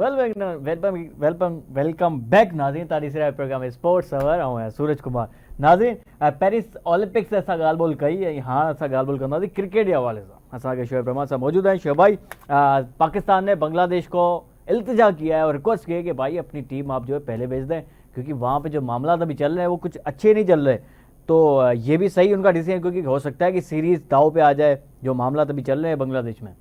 Welcome back नाज़रीन तारीख़ programme sports अवर ऐं सूरज कुमार। नाज़रीन पेरिस ओलंपिक्स असां ॻाल्हि ॿोल कई ऐं हाणे असां ॻाल्हि ॿोल कंदासीं क्रिकेट जे हवाले सां। असांखे शोएब रहमान साहब मौजूद हैं। शोएब भाई, पाकिस्तान ने बांग्लादेश को इल्तिजा किया है और रिक्वेस्ट की है कि भाई अपनी टीम आप जो है पहले भेज दें, क्योंकि वहाँ पे जो मामला अभी चल रहे हैं वो कुछ अच्छे नहीं चल रहे। तो ये भी सही उनका डिसीजन, क्योंकि हो सकता है कि सीरीज दाव पे आ जाए जो मामला अभी चल रहे हैं बांग्लादेश में।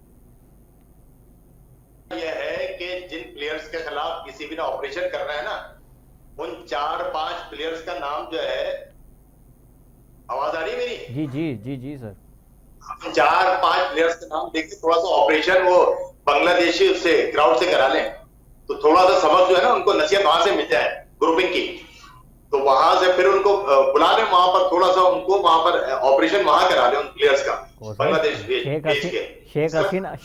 के खिलाफ किसी भी ना ऑपरेशन कर रहे हैं ना, उन 4-5 प्लेयर्स का नाम जो है, आवाज आ रही है मेरी? जी जी जी जी सर। 4-5 प्लेयर्स का नाम देख के थोड़ा सा ऑपरेशन वो बांग्लादेशी उससे ग्राउंड से करा लें, तो थोड़ा सा सबक जो है ना उनको नसीहत वहां से मिल जाए ग्रुपिंग की, तो वहां से फिर उनको बुला लें वहां पर, थोड़ा सा उनको वहां पर ऑपरेशन वहां करा लें उन प्लेयर्स का बांग्लादेश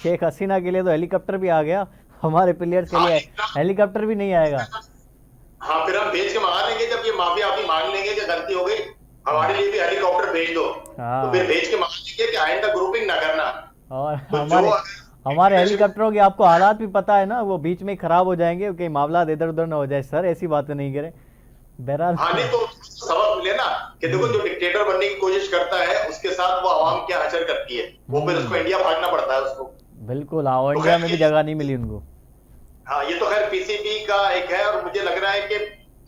शेख हसीना के लिए तो हेलीकॉप्टर भी आ गया, हमारे प्लेयर्स के लिए हेलीकॉप्टर भी नहीं आएगा। हाँ, फिर हम भेज के मंगा लेंगे, जब ये माफी आपकी मांग लेंगे कि गलती हो गई हमारे लिए भी हेलीकॉप्टर भेज दो, तो फिर भेज के मंगा लेंगे कि आइंदा ग्रुपिंग ना करना। और हमारे हेलीकॉप्टरों के आपको हालात भी पता है ना, वो बीच में खराब हो जाएंगे, कहीं मामला इधर उधर ना हो जाए। सर ऐसी बातें नहीं करें बहरहाल। हाँ, नहीं तो सबक मिले ना कि देखो जो डिक्टेटर बनने की कोशिश करता है उसके साथ वो आवाम क्या हशर करती है, वो फिर उसको इंडिया भागना पड़ता है उसको। बिल्कुल, हाँ, इंडिया में भी जगह नहीं मिली उनको। हाँ, ये तो खैर पीसीबी का एक है, और मुझे लग रहा है कि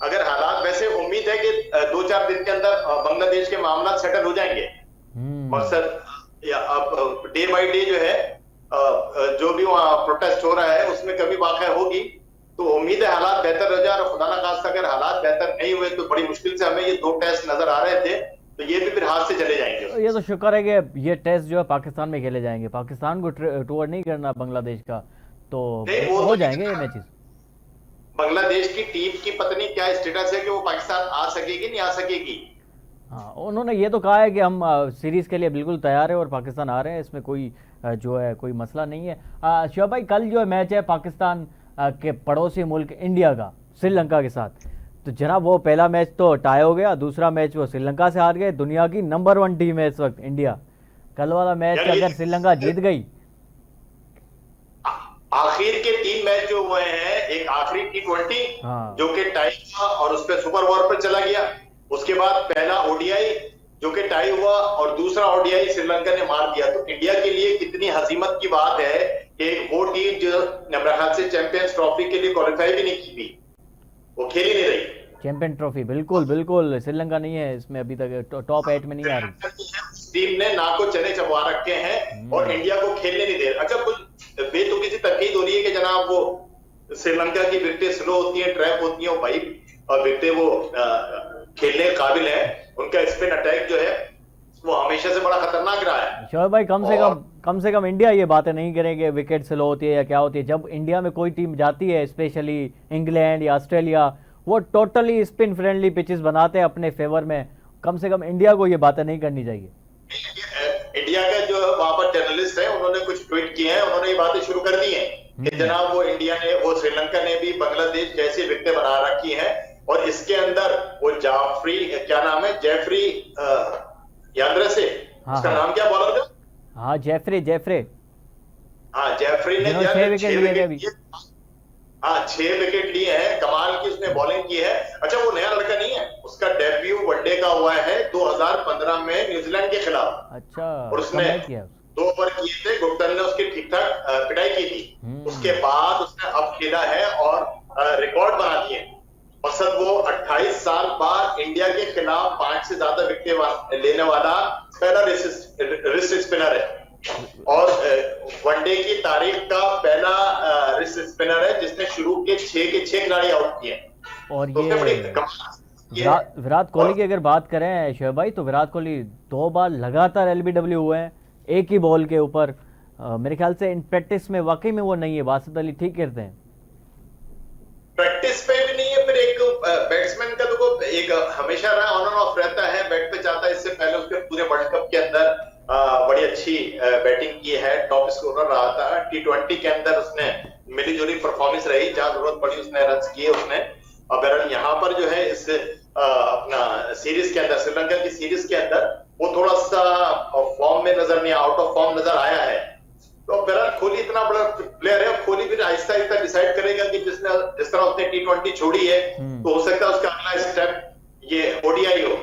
अगर हालात वैसे, उम्मीद है कि 2-4 दिन के अंदर बांग्लादेश के मामला सेटल हो जाएंगे। मकसद अब डे बाय डे जो है जो भी वहाँ प्रोटेस्ट हो रहा है उसमें कभी वाक़या होगी, तो उम्मीद है हालात बेहतर हो जाए। और खुदा ना खास्ता अगर हालात बेहतर नहीं हुए तो बड़ी मुश्किल से हमें ये 2 टेस्ट नजर आ रहे थे, तो ये भी फिर हाथ से चले जाएंगे। ये तो शुक्र है कि ये टेस्ट जो है पाकिस्तान में खेले जाएंगे, पाकिस्तान को टूर नहीं करना बांग्लादेश का, तो हो जाएंगे ये मैचेस। बांग्लादेश की टीम की पता नहीं क्या स्टेटस है कि वो पाकिस्तान आ सकेगी नहीं आ सकेगी। हाँ, उन्होंने ये तो कहा है कि हम सीरीज के लिए बिल्कुल तैयार है और पाकिस्तान आ रहे हैं, इसमें कोई जो है कोई मसला नहीं है। शोएब भाई, कल जो है मैच है पाकिस्तान के पड़ोसी मुल्क इंडिया का श्रीलंका के साथ, तो जनाब वो पहला मैच तो टाई हो गया, दूसरा मैच वो श्रीलंका से हार गए। दुनिया की नंबर 1 टीम है इस वक्त इंडिया। कल वाला मैच अगर श्रीलंका जीत गई, आखिर के 3 मैच जो हुए हैं, एक आखिरी T20 जो कि टाई हुआ और उस पर सुपर ओवर पर चला गया, उसके बाद पहला ओडीआई जो कि टाई हुआ और दूसरा ओडीआई श्रीलंका ने मार दिया। तो इंडिया के लिए कितनी हसीमत की बात है कि वो टीम जो मेरे ख्याल से चैंपियंस ट्रॉफी के लिए क्वालिफाई भी नहीं की थी, वो खेल ही नहीं रही चैंपियन ट्रॉफी। बिल्कुल बिल्कुल, श्रीलंका नहीं है इसमें अभी तक, टॉप 8 में नहीं आ रही। टीम ने नाक को चने चबा रखे हैं और इंडिया को खेलने नहीं दे रहे। अच्छा, कुछ बेतुकी सी तनकीद हो रही है कि जनाब वो श्रीलंका की विकेटें स्लो होती हैं, ट्रैप होती हैं, भाई और विकेटें वो खेलने काबिल है, उनका स्पिन अटैक जो है वो हमेशा से बड़ा खतरनाक रहा है। शोएब भाई, कम से कम इंडिया ये बातें नहीं करेंगे विकेट स्लो होती है या क्या होती है। जब इंडिया में कोई टीम जाती है, स्पेशली इंग्लैंड या ऑस्ट्रेलिया, वो टोटली स्पिन फ्रेंडली पिचेस बनाते हैं अपने फेवर में। कम से कम इंडिया को ये बातें नहीं करनी चाहिए। इंडिया का जो वहां पर जर्नलिस्ट है उन्होंने कुछ ट्वीट किए हैं, उन्होंने ये बातें शुरू कर दी हैं कि जनाब वो इंडिया ने, वो श्रीलंका ने भी बांग्लादेश जैसी विकेटें बना रखी हैं, और इसके अंदर वो जाफरी, क्या नाम है, जेफरी याद रहे से, उसका नाम क्या बॉलर था? हाँ, जेफरी हाँ, जेफरी ने 6 विकेट लिए हैं, कमाल की उसने बॉलिंग की है। अच्छा, वो नया लड़का नहीं है, उसका डेब्यू वनडे का हुआ है 2015 में न्यूजीलैंड के खिलाफ। अच्छा, और उसने 2 ओवर किए थे, गुप्तन ने उसकी ठीक ठाक पिटाई की थी, उसके बाद उसने अब खेला है और रिकॉर्ड बना दिए। मकसद वो 28 साल बाद इंडिया के खिलाफ 5 से ज्यादा विकेट लेने वाला पहला रिस्ट स्पिनर है, और वनडे की तारीख का पहला रिस्ट स्पिनर है जिसने शुरू के 6 खिलाड़ी आउट किए। और ये विराट कोहली की अगर बात करें शोएब भाई, तो विराट कोहली 2 बार लगातार एलबीडब्ल्यू हुए हैं एक ही बॉल के ऊपर। मेरे ख्याल से इन प्रैक्टिस में वाकई में वो नहीं है। बासित अली ठीक कहते हैं, प्रैक्टिस पे भी नहीं है। फिर एक बैट्समैन का तो एक हमेशा रहा, ऑन एंड ऑफ रहता है, बैट पे जाता है। इससे पहले उसके पूरे वर्ल्ड कप के अंदर बड़ी अच्छी बैटिंग की है, टॉप स्कोरर रहा था। T20 के अंदर उसने मिली जुली परफॉर्मेंस रही, जहां जरूरत पड़ी उसने रन किए उसने। अब यहाँ पर जो है इस अपना सीरीज के अंदर, श्रीलंका की सीरीज के अंदर वो थोड़ा सा फॉर्म में नजर नहीं, आउट ऑफ फॉर्म नजर आया है। तो विराट कोहली इतना बड़ा प्लेयर है, अब कोहली फिर आहिस्ता आहिस्ता डिसाइड करेगा कि जिस तरह उसने T20 छोड़ी है, तो हो सकता है उसका अगला स्टेप ये ओडीआई हो।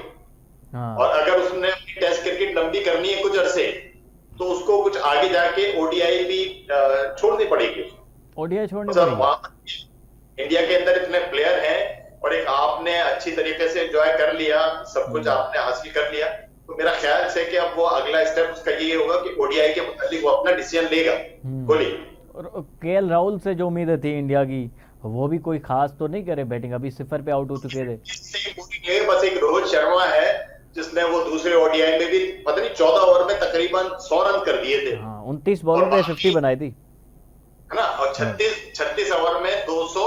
हाँ। और अगर उसने अपनी टेस्ट क्रिकेट लंबी करनी है कुछ अरसे, तो उसको कुछ आगे जाके ओडीआई भी छोड़नी पड़ेगी। ओडीआई छोड़नी मतलब पड़ेगी। वहां इंडिया के अंदर इतने प्लेयर हैं और एक आपने अच्छी तरीके से एंजॉय कर लिया, सब कुछ आपने हासिल कर लिया, तो मेरा ख्याल से कि अब वो अगला स्टेप उसका ये होगा कि ओडीआई के मुताबिक वो अपना डिसीजन लेगा कोहली। और केएल राहुल से जो उम्मीदें थी इंडिया की, वो भी कोई खास तो नहीं करे बैटिंग, अभी 0 पे आउट हो चुके थे। बस एक रोहित शर्मा है जिसने वो दूसरे ओडीआई में भी पता नहीं 14 ओवर में तकरीबन 100 रन कर दिए थे। हाँ, 29 बॉलों पे 50 बनाई थी, है ना। और 36 ओवर में 200,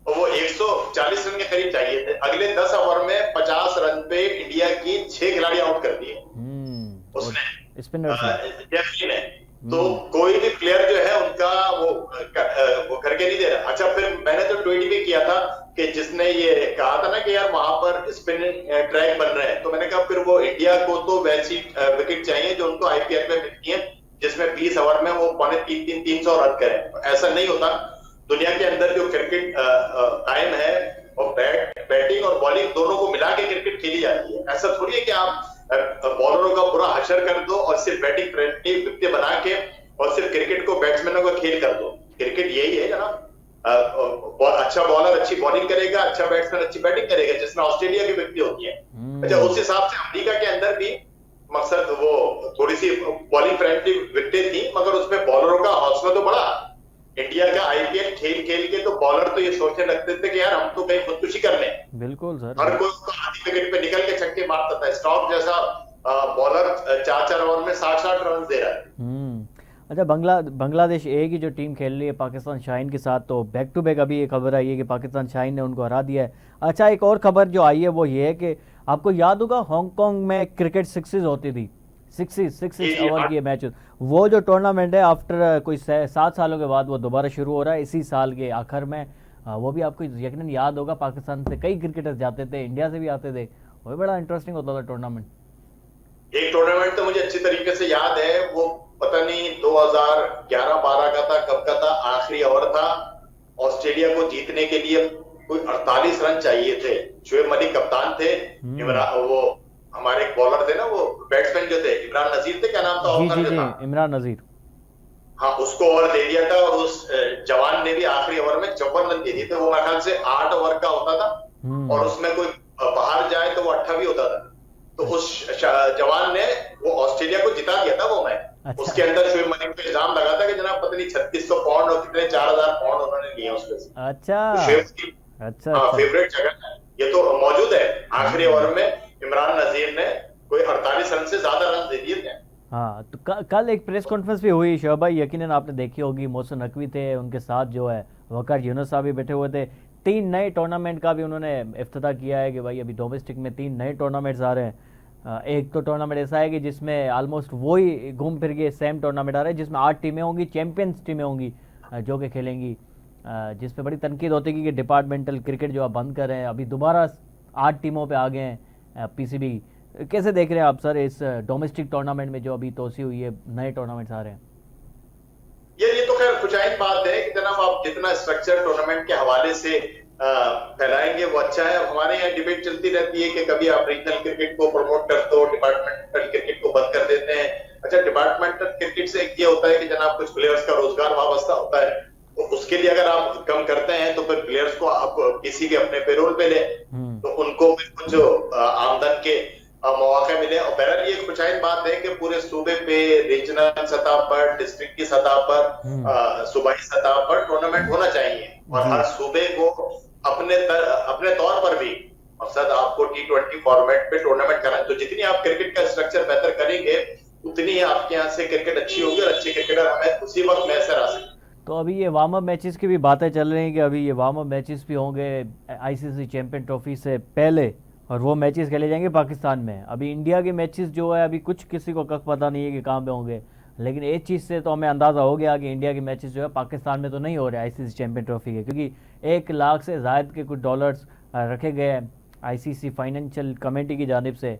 और वो 140 रन के करीब चाहिए थे। अगले 10 ओवर में 50 रन पे इंडिया की 6 खिलाड़ी आउट कर दिए उसने, जेफली ने। तो कोई भी प्लेयर जो है उनका वो करके नहीं दे रहा। अच्छा, फिर मैंने तो ट्वीट भी किया था कि जिसने ये कहा था ना कि यार वहां पर स्पिनिंग ट्रैक बन रहे हैं, तो मैंने कहा फिर वो इंडिया को तो वैसी विकेट चाहिए जो उनको आईपीएल में मिलती है, जिसमें 20 ओवर में वो 300 रन करें। ऐसा नहीं होता। दुनिया के अंदर जो क्रिकेट कायम है, और बैटिंग और बॉलिंग दोनों को मिला के क्रिकेट खेली जाती है। ऐसा थोड़ी है कि आप बॉलरों का पूरा हशर कर दो और सिर्फ बैटिंग फ्रेंडली विकेट बना के और सिर्फ क्रिकेट को बैट्समैनों का खेल कर दो। क्रिकेट यही है जनाब, अच्छा बॉलर अच्छी बॉलिंग करेगा, अच्छा बैट्समैन अच्छी बैटिंग करेगा, जिसमें ऑस्ट्रेलिया की विकेट होती है। अच्छा, उस हिसाब से अमेरिका के अंदर भी मकसद वो थोड़ी सी बॉलिंग फ्रेंडली विकेटें थी, मगर उसमें बॉलरों का हौसला तो बड़ा। इंडिया का आईपीएल खेल खेल के तो बॉलर तो ये सोचने लगते थे कि यार हम तो कहीं खुदकुशी कर लें। बिल्कुल सर, हर कोई उसको आधी विकेट पे निकल के छक्के मारता था। स्टॉक जैसा बॉलर 4-4 ओवर में 60-60 रन दे रहा है। अच्छा, बांग्लादेश ए की जो टीम खेल रही है पाकिस्तान शाइन के साथ, तो बैक टू बैक अभी ये खबर आई है कि पाकिस्तान शाइन ने उनको हरा दिया है। अच्छा, एक और खबर जो आई है वो ये है कि आपको याद होगा हांगकांग में क्रिकेट सिक्सेस होती थी, सिक्स ओवर की मैच, वो जो टूर्नामेंट है आफ्टर कोई 7 सालों के बाद वो दोबारा शुरू हो रहा है इसी साल के आखिर में। वो भी आपको यकीनन याद होगा, पाकिस्तान से कई क्रिकेटर्स जाते थे, इंडिया से भी आते थे, वो भी बड़ा इंटरेस्टिंग होता था टूर्नामेंट। एक टूर्नामेंट तो मुझे अच्छी तरीके से याद है, वो पता नहीं 2011-12 का था, कब का था, आखिरी ओवर था। ऑस्ट्रेलिया को जीतने के लिए कोई 48 रन चाहिए थे। शुएब मलिक कप्तान थे, वो हमारे एक बॉलर थे ना, वो बैट्समैन जो थे इमरान नजीर थे, क्या नाम था? जी, इमरान नजीर। हाँ, उसको ओवर दे दिया था और उस जवान ने भी आखिरी ओवर में 54 रन दे दिए थे। वो मेरे ख्याल से 8 ओवर का होता था, और उसमें कोई बाहर जाए तो वो 8 भी होता था। तो उस जवान ने वो ऑस्ट्रेलिया को जिता दिया था वो मैच। अच्छा। उसके अंदर शुएब मलिक पे इल्जाम लगा था कि जनाब पता नहीं 3600 पाउंड और कितने 4000 पाउंड उन्होंने लिए उसमें से। अच्छा, अच्छा, फेवरेट जगह है ये तो मौजूद है। आखिरी ओवर में इमरान नजीर ने कोई 48 रन से ज्यादा रन दे दिए थे। हाँ, तो कल एक प्रेस कॉन्फ्रेंस भी हुई शोएब भाई, यकीनन आपने देखी होगी। मोहसिन नकवी थे, उनके साथ जो है वकार यूनुस साहब भी बैठे हुए थे। 3 नए टूर्नामेंट का भी उन्होंने इफ्तिताह किया है कि भाई अभी डोमेस्टिक में 3 नए टूर्नामेंट्स आ रहे हैं। एक तो टूर्नामेंट ऐसा है कि जिसमें ऑलमोस्ट वही घूम फिर के सेम टूर्नामेंट आ रहा है, जिसमें 8 टीमें होंगी, चैंपियंस टीमें होंगी जो कि खेलेंगी, जिस पे बड़ी तनकीद होती है कि डिपार्टमेंटल क्रिकेट जो आप बंद कर रहे हैं, अभी दोबारा 8 टीमों पे आ गए हैं पीसीबी। कैसे देख रहे हैं आप सर इस डोमेस्टिक टूर्नामेंट में जो अभी तोसी हुई है, नए टूर्नामेंट्स आ रहे हैं? ये तो खैर कुछ आई बात है कि जनाब आप जितना स्ट्रक्चर टूर्नामेंट के हवाले से फैलाएंगे वो अच्छा है। हमारे यहाँ डिबेट चलती रहती है कि कभी आप रीजनल क्रिकेट को प्रमोट करते हो, डिपार्टमेंटल क्रिकेट को बंद कर देते हैं। अच्छा, डिपार्टमेंटल क्रिकेट से ये होता है कि जनाब कुछ प्लेयर्स का रोजगार वाबस्ता होता है, तो उसके लिए अगर आप कम करते हैं तो फिर प्लेयर्स को आप किसी के अपने पेरोल पे ले, तो उनको भी कुछ आमदन के मौके मिले। और बहरहाल ये खुशाइन बात है कि पूरे सूबे पे रीजनल सतह पर, डिस्ट्रिक्ट की सतह पर, सूबाई सतह पर टूर्नामेंट होना चाहिए, और हर सूबे को अपने तौर पर भी मकसद आपको T20 फॉर्मेट पे टूर्नामेंट कराएं। तो जितनी आप क्रिकेट का स्ट्रक्चर बेहतर करेंगे, उतनी ही आपके यहाँ से क्रिकेट अच्छी होगी, और अच्छे क्रिकेटर हमें उसी वक्त मैसर आ सकते। तो अभी ये वार्म अप मैचेस की भी बातें चल रही हैं कि अभी ये वार्म अप मैचेस भी होंगे आईसीसी चैंपियन ट्रॉफी से पहले, और वो मैचेस खेले जाएंगे पाकिस्तान में। अभी इंडिया के मैचेस जो है अभी कुछ किसी को कख पता नहीं है कि कहाँ पे होंगे, लेकिन एक चीज़ से तो हमें अंदाज़ा हो गया कि इंडिया के मैचेस जो है पाकिस्तान में तो नहीं हो रहे आईसीसी चैंपियन ट्रॉफी के, क्योंकि 1 लाख से ज़ायद के कुछ डॉलर्स रखे गए हैं आईसीसी फाइनेंशियल कमेटी की जानिब से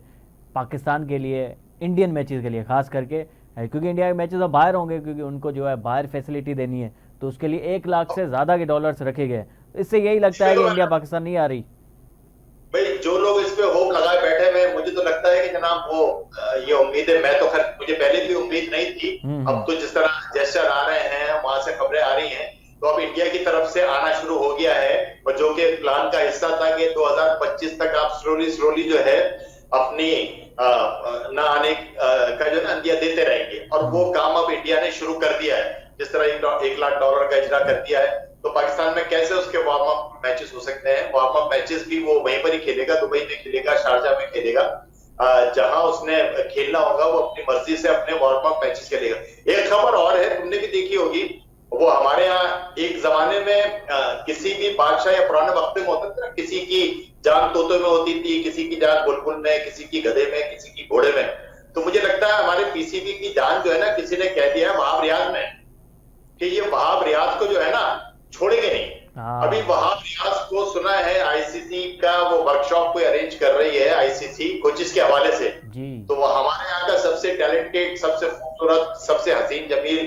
पाकिस्तान के लिए, इंडियन मैचेस के लिए ख़ास करके, क्योंकि इंडिया के मैचेस अब बाहर होंगे, क्योंकि उनको जो है बाहर फैसिलिटी देनी है, तो उसके लिए 1 लाख से ज़्यादा के डॉलर्स रखे गए। तो इससे यही लगता है कि इंडिया पाकिस्तान नहीं आ रही। भाई जो लोग इस पे होप लगाए बैठे हुए, मुझे तो लगता है कि जनाब वो ये उम्मीद है, मैं तो खैर मुझे पहले भी उम्मीद नहीं थी, अब तो जिस तरह जेस्चर आ रहे हैं, वहां से खबरें आ रही हैं, तो अब इंडिया की तरफ से आना शुरू हो गया है, और जो कि प्लान का हिस्सा था कि 2025 तक आप स्लोली जो है अपनी ना आने का जो ना अंदिया देते रहेंगे, और वो काम अब इंडिया ने शुरू कर दिया है। जिस तरह $1 लाख का इजरा कर दिया है, तो पाकिस्तान में कैसे उसके वार्म अप मैचेस हो सकते हैं? वार्म अप मैचेस भी वो वहीं पर ही खेलेगा, दुबई में खेलेगा, शारजा में खेलेगा, जहां उसने खेलना होगा वो अपनी मर्जी से अपने वार्म अप मैचेस खेलेगा। एक खबर और है, तुमने भी देखी होगी, वो हमारे यहाँ एक जमाने में किसी भी बादशाह या पुराने वक्त में होता था, किसी की जान तोते में होती थी, किसी की जान बुलबुल में, किसी की गधे में, किसी की घोड़े में। तो मुझे लगता है हमारे पीसीबी की जान जो है ना, किसी ने कह दिया है वहाब रियाज में कि ये वहाब रियाज को जो है ना छोड़ेंगे नहीं। अभी वहाब रियाज को सुना है आईसीसी का वो वर्कशॉप को अरेंज कर रही है आईसीसी कोचिस के हवाले से जी। तो वो हमारे यहाँ का सबसे टैलेंटेड, सबसे खूबसूरत, सबसे हसीन जमील,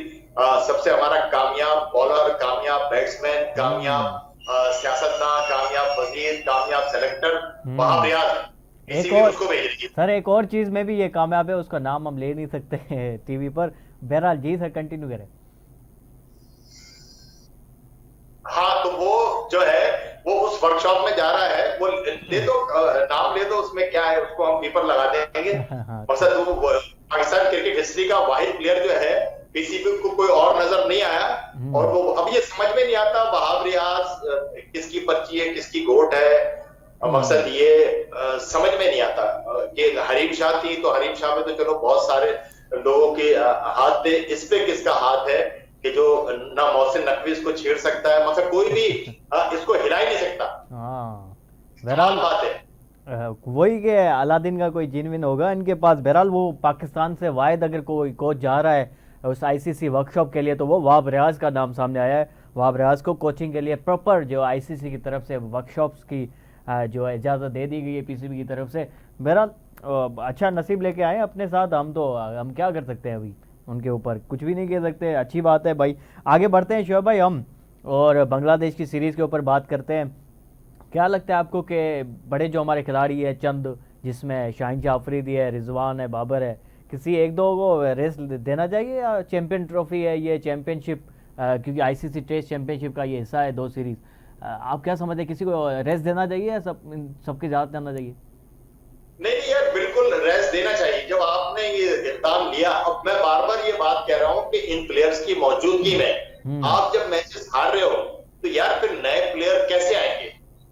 सबसे हमारा कामयाब बॉलर, कामयाब बैट्समैन, कामयाब सियासतदान, कामयाब वजीर, कामयाब सेलेक्टर वहाब रियाज। एक और सर, एक और चीज में भी ये कामयाब है, उसका नाम हम ले नहीं सकते हैं टीवी पर। बहरहाल जी सर, कंटिन्यू करें। हाँ, तो वो जो है वो उस वर्कशॉप में जा रहा है, वो ले दो, नाम ले दो, उसमें क्या है, उसको हम पेपर लगा देंगे। मकसद वो पाकिस्तान क्रिकेट हिस्ट्री का वाहिद प्लेयर जो है, पीसीबी को कोई और नजर नहीं आया, और वो अब ये समझ में नहीं आता वहाब रियाज किसकी पर्ची है, किसकी गोट है। मकसद ये समझ में नहीं आता कि हरीम शाह थी, तो हरीम शाह में तो चलो बहुत सारे लोगों के हाथ थे, इस पे किसका हाथ है कि जो ना मोहसिन नकवी इसको छेड़ सकता है, मतलब कोई भी इसको हिला ही नहीं सकता। बहरहाल बात है वही के अलादीन का कोई जिनविन होगा इनके पास। बहरहाल वो पाकिस्तान से वायद अगर कोई कोच जा रहा है उस आईसीसी वर्कशॉप के लिए, तो वो वहाब रियाज का नाम सामने आया है। वहाब रियाज को कोचिंग के लिए प्रॉपर जो आईसीसी की तरफ से वर्कशॉप्स की जो इजाज़त दे दी गई है पीसीबी की तरफ से। बहरहाल अच्छा नसीब लेके आए अपने साथ, हम क्या कर सकते हैं, अभी उनके ऊपर कुछ भी नहीं कह सकते। अच्छी बात है भाई, आगे बढ़ते हैं शोएब भाई हम, और बांग्लादेश की सीरीज़ के ऊपर बात करते हैं। क्या लगता है आपको कि बड़े जो हमारे खिलाड़ी है चंद, जिसमें शाहीन जाफरीदी है, रिजवान है, बाबर है, किसी एक दो को रेस्ट देना चाहिए, या चैंपियन ट्रॉफी है ये चैंपियनशिप, क्योंकि आईसीसी टेस्ट चैंपियनशिप का ये हिस्सा है 2 सीरीज़, आप क्या समझते हैं, किसी को रेस्ट देना चाहिए या सबके ज़्यादा करना चाहिए? नहीं यार, बिल्कुल रेस्ट देना चाहिए। जब आपने ये इक़दाम लिया, अब मैं बार बार ये बात कह रहा हूँ कि इन प्लेयर्स की मौजूदगी में आप जब मैचेस हार रहे हो, तो यार फिर नए प्लेयर कैसे आएंगे?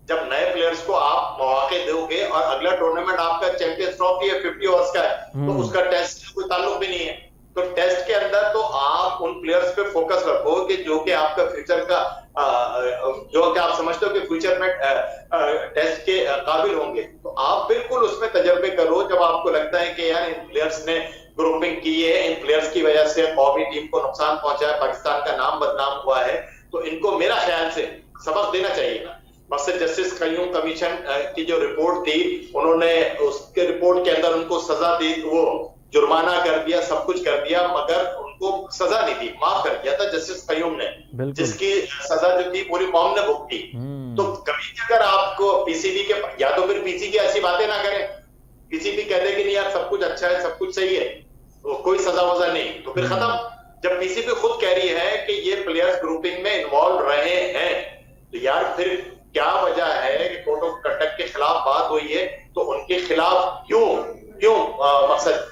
जब नए प्लेयर्स को आप मौके दोगे, और अगला टूर्नामेंट आपका चैंपियंस ट्रॉफी है 50 ओवर्स का है, तो उसका टेस्ट से कोई ताल्लुक भी नहीं है। तो टेस्ट के अंदर तो आप उन प्लेयर्स पे फोकस रखो कि जो कि आपका फ्यूचर का जो कि आप समझते हो कि फ्यूचर में टेस्ट के काबिल होंगे, तो आप बिल्कुल उसमें तजर्बे करो। जब आपको लगता है कि यार इन प्लेयर्स ने ग्रुपिंग की है, इन प्लेयर्स की वजह से कौमी टीम को नुकसान पहुंचा है, पाकिस्तान का नाम बदनाम हुआ है, तो इनको मेरा ख्याल से सबक देना चाहिए ना। मसद जस्टिस कयूम कमीशन की जो रिपोर्ट थी, उन्होंने उसके रिपोर्ट के अंदर उनको सजा दी, वो जुर्माना कर दिया, सब कुछ कर दिया, मगर उनको सजा नहीं दी, माफ कर दिया था जस्टिस कयूम ने, जिसकी सजा जो थी पूरी कौम ने भुगती। तो कभी अगर आपको पीसीबी के, या तो फिर पीसीबी ऐसी बातें ना करें, पीसीबी कह दे कि नहीं यार सब कुछ अच्छा है, सब कुछ सही है, तो कोई सजा वजा नहीं, तो फिर खत्म। जब पीसीबी खुद कह रही है कि ये प्लेयर्स ग्रुपिंग में इन्वॉल्व रहे हैं, तो यार फिर क्या वजह है कि कोर्ट ऑफ कंडक्ट के खिलाफ बात हुई है, तो उनके खिलाफ क्यों मकसद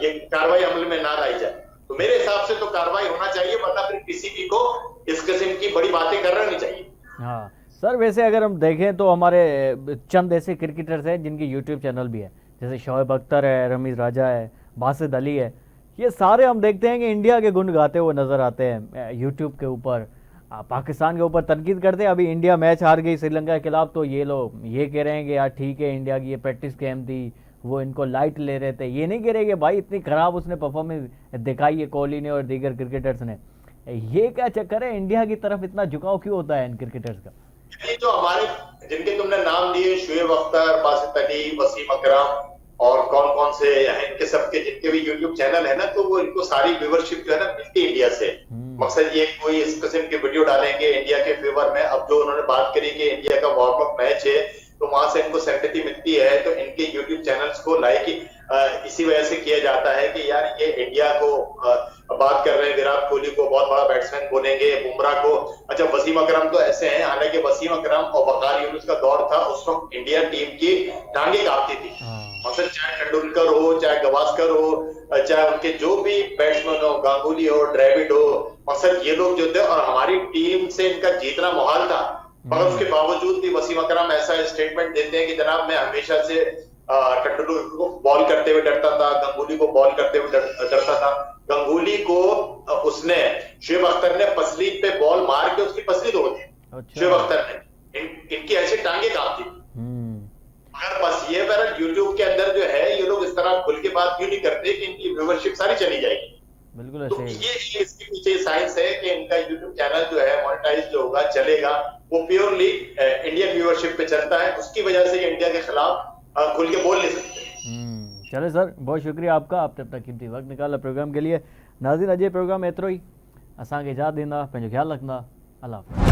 ये कार्रवाई अमल में ना लाई जाए? तो मेरे हिसाब से तो कार्रवाई होना चाहिए, वरना फिर किसी को इस किस्म की बड़ी बातें करना नहीं चाहिए। हाँ सर, वैसे अगर हम देखें तो हमारे चंद ऐसे क्रिकेटर्स हैं जिनकी यूट्यूब चैनल भी है, जैसे शोएब अख्तर है, रमीज राजा है, बासित अली है, ये सारे हम देखते हैं कि इंडिया के गुण गाते हुए नजर आते हैं यूट्यूब के ऊपर, पाकिस्तान के ऊपर तनकीद करते हैं। अभी इंडिया मैच हार गई श्रीलंका के खिलाफ, तो ये लोग ये कह रहे हैं कि यार ठीक है, इंडिया की ये प्रैक्टिस गेम थी, वो इनको लाइट ले रहे थे, ये नहीं कह रहे कि भाई इतनी खराब उसने परफॉर्मेंस दिखाई है कोहली ने और दीगर क्रिकेटर्स ने। ये क्या चक्कर है, इंडिया की तरफ इतना झुकाव क्यों होता है इन क्रिकेटर्स का? जो हमारे जिनके तुमने नाम दिए, शोएब अख्तर, बासित अली, वसीम अकरम, और कौन कौन से हैं इनके सबके जिनके भी यूट्यूब चैनल है ना, तो वो इनको सारी व्यूवरशिप जो है ना मिलती है इंडिया से। मकसद ये कोई इस किस्म की वीडियो डालेंगे इंडिया के फेवर में। अब जो उन्होंने बात करी कि इंडिया का वार्म अप मैच है, तो वहां से इनको सिंपैथी मिलती है, तो इनके यूट्यूब चैनल्स को लाइक इसी वजह से किया जाता है कि यार ये इंडिया को बात कर रहे हैं, विराट कोहली को बहुत बड़ा बैट्समैन बोलेंगे, बुमराह को। अच्छा, वसीम अकरम तो ऐसे हैं, हालांकि वसीम अकरम और वकार यूनुस का दौर था, उस वक्त इंडिया टीम की टांगे कांपती थी। मतलब चाहे तेंदुलकर हो, चाहे गवास्कर हो, चाहे उनके जो भी बैट्समैन हो, गांगुली हो, द्रविड़ हो, मकसद ये लोग जो थे, और हमारी टीम से इनका जीतना मुहाल था। मगर उसके बावजूद भी वसीम अकरम ऐसा स्टेटमेंट देते हैं कि जनाब मैं हमेशा से तेंदुलकर को बॉल करते हुए डरता था, गंगुली को बॉल करते हुए डरता था। गंगुली को उसने शुएब अख्तर ने पसली पे बॉल मार के उसकी पसली तोड़ दी। अच्छा। शुएब अख्तर ने इनकी ऐसी टांगे कांपती थी। मगर बस ये यूट्यूब के अंदर जो है, ये लोग इस तरह खुल के बात क्यों नहीं करते कि इनकी व्यूवरशिप सारी चली जाएगी। बिल्कुल तो ऐसे ही। ये इसके पीछे साइंस है कि इनका यूट्यूब चैनल जो है मोनेटाइज जो होगा, चलेगा, वो प्योरली इंडियन व्यूअरशिप पे चलता है। उसकी वजह से ये इंडिया के खिलाफ खुल के बोल नहीं सकते। चले सर, बहुत शुक्रिया आपका, आपने अपना कीमती वक्त निकाला प्रोग्राम के लिए। नाज़रीन, अजय प्रोग्राम एतिरो ही, असांखे इजाज़त ॾींदा, पंहिंजो ख्यालु रखंदा। अल्लाह हाफ़िज़।